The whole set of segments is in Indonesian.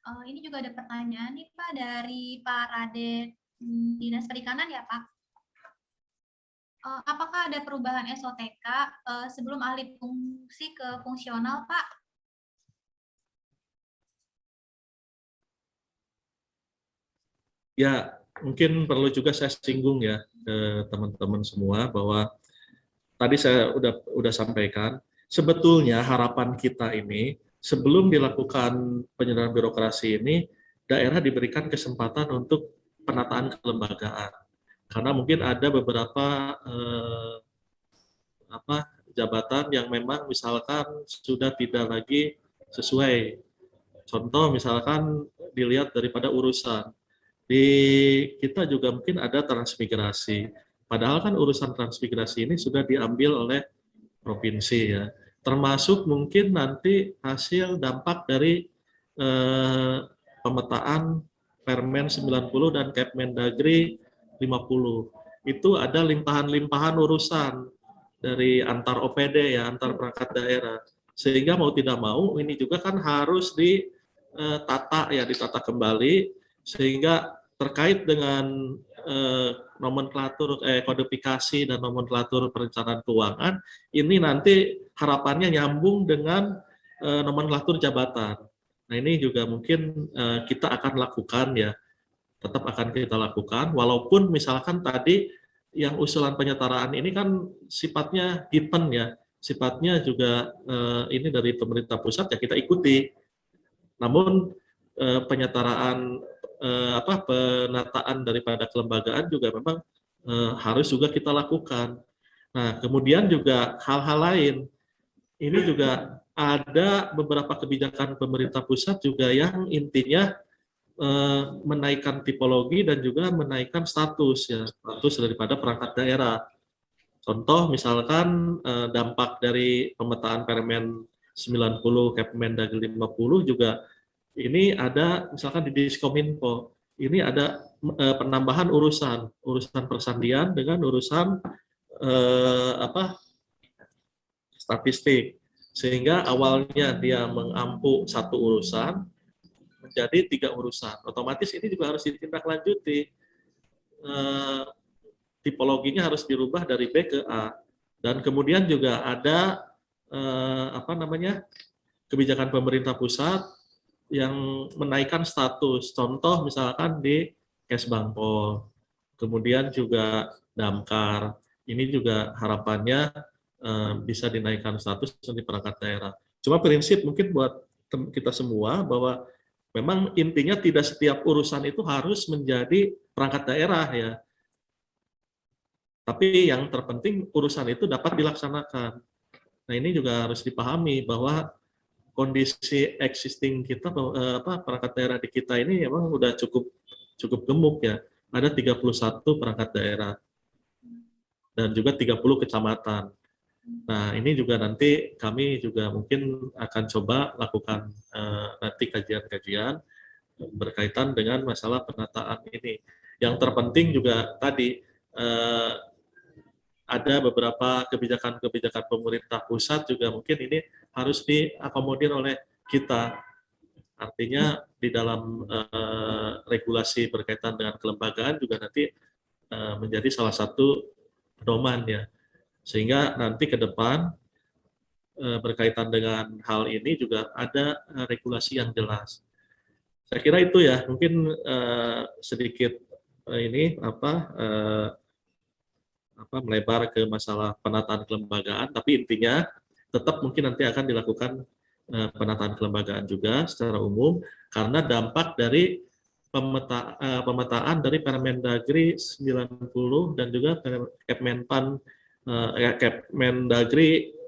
Ini juga ada pertanyaan nih Pak dari Pak Raden Dinas Perikanan ya Pak. Apakah ada perubahan SOTK sebelum alih fungsi ke fungsional Pak? Ya, mungkin perlu juga saya singgung ya ke teman-teman semua bahwa tadi saya udah sampaikan, sebetulnya harapan kita ini sebelum dilakukan penyederhanaan birokrasi ini, daerah diberikan kesempatan untuk penataan kelembagaan. Karena mungkin ada beberapa jabatan yang memang misalkan sudah tidak lagi sesuai. Contoh misalkan dilihat daripada urusan. Di kita juga mungkin ada transmigrasi. Padahal kan urusan transmigrasi ini sudah diambil oleh provinsi ya. Termasuk mungkin nanti hasil dampak dari pemetaan Permen 90 dan Kepmendagri 50. Itu ada limpahan-limpahan urusan dari antar OPD ya, antar perangkat daerah. Sehingga mau tidak mau ini juga kan harus ditata kembali sehingga terkait dengan nomenklatur kodifikasi dan nomenklatur perencanaan keuangan ini nanti harapannya nyambung dengan nomenklatur jabatan. Nah ini juga mungkin kita akan lakukan ya, tetap akan kita lakukan walaupun misalkan tadi yang usulan penyetaraan ini kan sifatnya given ya, sifatnya juga ini dari pemerintah pusat ya kita ikuti. Namun penyetaraan penataan daripada kelembagaan juga memang harus juga kita lakukan. Nah, kemudian juga hal-hal lain. Ini juga ada beberapa kebijakan pemerintah pusat juga yang intinya menaikkan tipologi dan juga menaikkan status ya, status daripada perangkat daerah. Contoh misalkan dampak dari pemetaan Permen 90 Kepmendagri 50 juga ini ada misalkan di Diskominfo ini ada penambahan urusan persandian dengan urusan statistik sehingga awalnya dia mengampu satu urusan menjadi 3 urusan. Otomatis ini juga harus ditindaklanjuti. Tipologinya harus dirubah dari B ke A. Dan kemudian juga ada kebijakan pemerintah pusat yang menaikkan status. Contoh misalkan di Kesbangpol. Kemudian juga Damkar. Ini juga harapannya bisa dinaikkan status di perangkat daerah. Cuma prinsip mungkin buat kita semua bahwa memang intinya tidak setiap urusan itu harus menjadi perangkat daerah ya. Tapi yang terpenting urusan itu dapat dilaksanakan. Nah ini juga harus dipahami bahwa kondisi existing kita perangkat daerah di kita ini memang udah cukup gemuk ya. Ada 31 perangkat daerah dan juga 30 kecamatan. Nah, ini juga nanti kami juga mungkin akan coba lakukan nanti kajian-kajian berkaitan dengan masalah penataan ini. Yang terpenting juga tadi ada beberapa kebijakan-kebijakan pemerintah pusat juga mungkin ini harus diakomodir oleh kita. Artinya di dalam regulasi berkaitan dengan kelembagaan juga nanti menjadi salah satu pedoman ya. Sehingga nanti ke depan berkaitan dengan hal ini juga ada regulasi yang jelas. Saya kira itu ya, mungkin sedikit ini melebar ke masalah penataan kelembagaan, tapi intinya tetap mungkin nanti akan dilakukan penataan kelembagaan juga secara umum karena dampak dari pemetaan dari Permendagri 90 dan juga Kepmendagri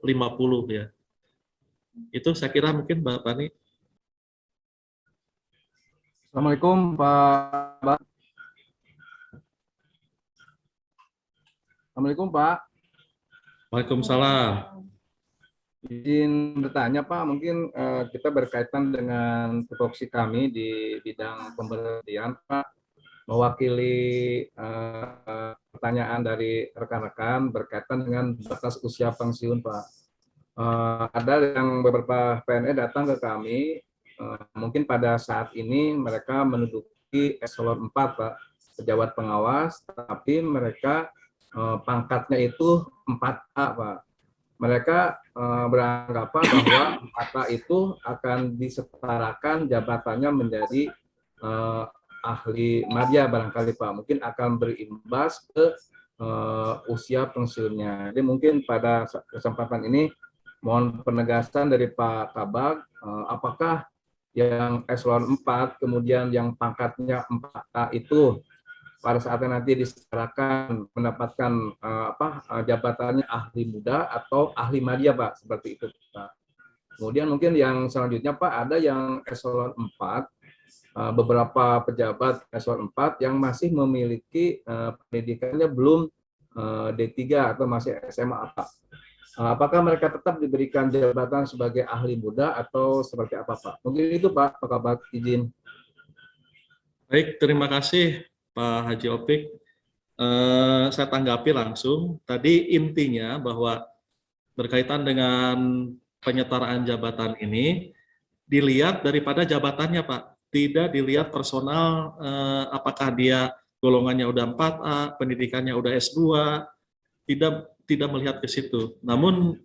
50 ya. Itu saya kira mungkin Mbak Pani. Assalamualaikum Pak. Assalamualaikum Pak. Waalaikumsalam. Izin bertanya Pak, mungkin kita berkaitan dengan tupoksi kami di bidang pemberhentian Pak, mewakili pertanyaan dari rekan-rekan berkaitan dengan batas usia pensiun Pak. Ada yang beberapa PNS datang ke kami mungkin pada saat ini mereka menduduki eselon 4, Pak, pejabat pengawas, tapi mereka pangkatnya itu 4A, Pak. Mereka beranggapan bahwa 4A itu akan disetarakan jabatannya menjadi ahli madya barangkali, Pak. Mungkin akan berimbas ke usia pensiunnya. Jadi mungkin pada kesempatan ini mohon penegasan dari Pak Kabag, apakah yang eselon 4 kemudian yang pangkatnya 4A itu pada saatnya nanti diserahkan mendapatkan jabatannya ahli muda atau ahli madya, Pak, seperti itu, Pak. Kemudian mungkin yang selanjutnya, Pak, ada yang eselon 4, beberapa pejabat eselon 4 yang masih memiliki pendidikannya belum D3 atau masih SMA, Pak. Apakah mereka tetap diberikan jabatan sebagai ahli muda atau seperti apa, Pak? Mungkin itu, Pak Kabag, izin. Baik, terima kasih Pak Haji Opik. Saya tanggapi langsung. Tadi intinya bahwa berkaitan dengan penyetaraan jabatan ini dilihat daripada jabatannya, Pak. Tidak dilihat personal, apakah dia golongannya udah 4A, pendidikannya udah S2, tidak melihat ke situ. Namun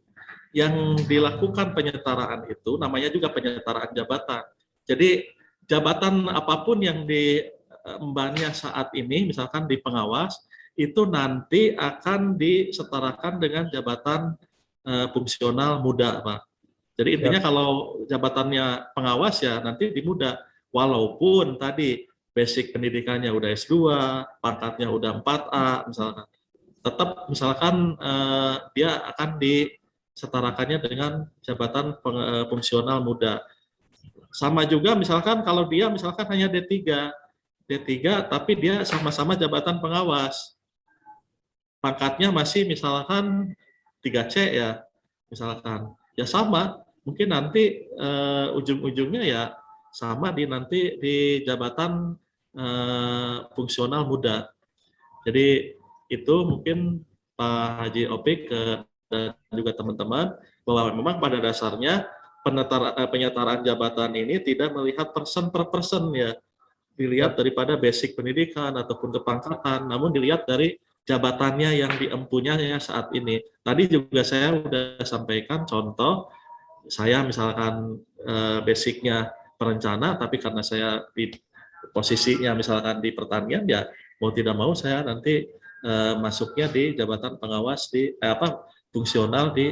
yang dilakukan penyetaraan itu namanya juga penyetaraan jabatan. Jadi jabatan apapun yang diembannya saat ini, misalkan di pengawas, itu nanti akan disetarakan dengan jabatan fungsional muda, Pak. Jadi intinya kalau jabatannya pengawas ya nanti di muda, walaupun tadi basic pendidikannya udah S2, pangkatnya udah 4A misalkan. Tetap misalkan dia akan disetarakannya dengan jabatan fungsional muda. Sama juga misalkan kalau dia misalkan hanya D3 tapi dia sama-sama jabatan pengawas. Pangkatnya masih misalkan 3C ya, misalkan. Ya sama, mungkin nanti ujung-ujungnya ya sama nanti di jabatan fungsional muda. Jadi itu mungkin Pak Haji Opik dan juga teman-teman bahwa memang pada dasarnya penyetaraan jabatan ini tidak melihat person per person ya, dilihat daripada basic pendidikan ataupun kepangkatan, namun dilihat dari jabatannya yang diempunya saat ini. Tadi juga saya sudah sampaikan contoh, saya misalkan basicnya perencana, tapi karena saya di posisinya misalkan di pertanian ya mau tidak mau saya nanti masuknya di jabatan pengawas di fungsional di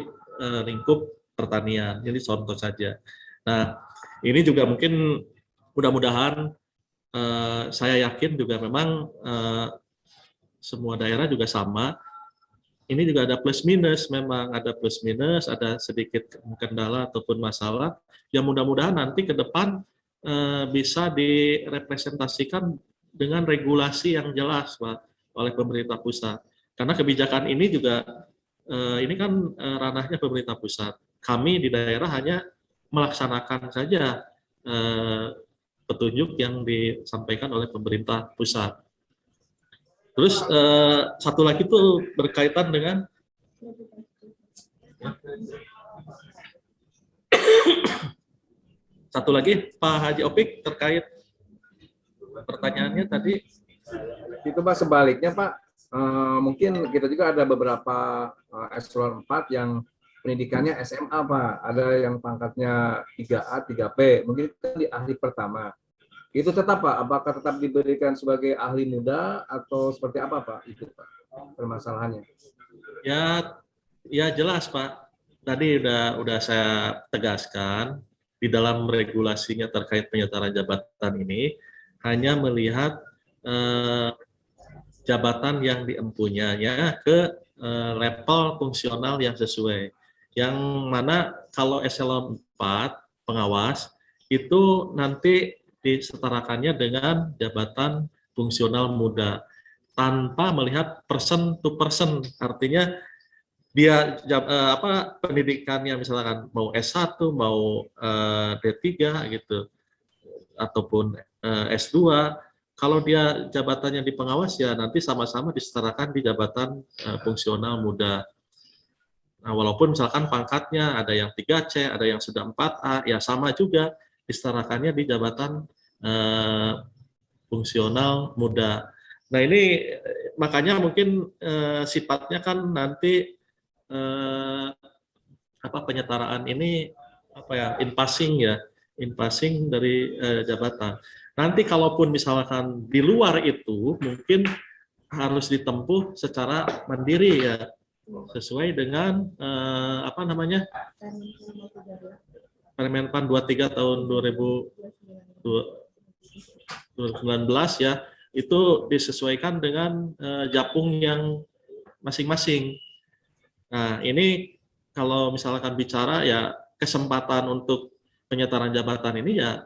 lingkup pertanian. Jadi contoh saja. Nah, ini juga mungkin mudah-mudahan saya yakin juga memang semua daerah juga sama. Ini juga ada plus minus, memang ada plus minus, ada sedikit kendala ataupun masalah. Yang mudah-mudahan nanti ke depan bisa direpresentasikan dengan regulasi yang jelas, Pak, oleh pemerintah pusat. Karena kebijakan ini juga ini kan ranahnya pemerintah pusat. Kami di daerah hanya melaksanakan saja petunjuk yang disampaikan oleh pemerintah pusat. Terus satu lagi tuh berkaitan dengan satu lagi Pak Haji Opik terkait pertanyaannya tadi. Itu, Pak, sebaliknya, Pak, mungkin kita juga ada beberapa eselon 4 yang pendidikannya SMA, Pak. Ada yang pangkatnya 3A, 3P, mungkin itu di ahli pertama. Itu tetap, Pak, apakah tetap diberikan sebagai ahli muda atau seperti apa, Pak? Itu, Pak, permasalahannya. Ya jelas, Pak. Tadi udah saya tegaskan di dalam regulasinya terkait penyetaraan jabatan ini hanya melihat jabatan yang diempunyanya ke level fungsional yang sesuai. Yang mana kalau eselon 4 pengawas itu nanti disetarakannya dengan jabatan fungsional muda tanpa melihat person to person, artinya dia pendidikannya misalkan mau S1 mau D3 gitu ataupun S2, kalau dia jabatannya di pengawas ya nanti sama-sama disetarakan di jabatan fungsional muda. Nah, walaupun misalkan pangkatnya ada yang 3C, ada yang sudah 4A, ya sama juga disetarakannya di jabatan fungsional muda. Nah ini makanya mungkin sifatnya kan nanti penyetaraan ini in passing dari jabatan. Nanti kalaupun misalkan di luar itu mungkin harus ditempuh secara mandiri ya, sesuai dengan Permenpan 23 tahun 2019 ya, itu disesuaikan dengan japung yang masing-masing. Nah ini kalau misalkan bicara ya kesempatan untuk penyetaraan jabatan ini ya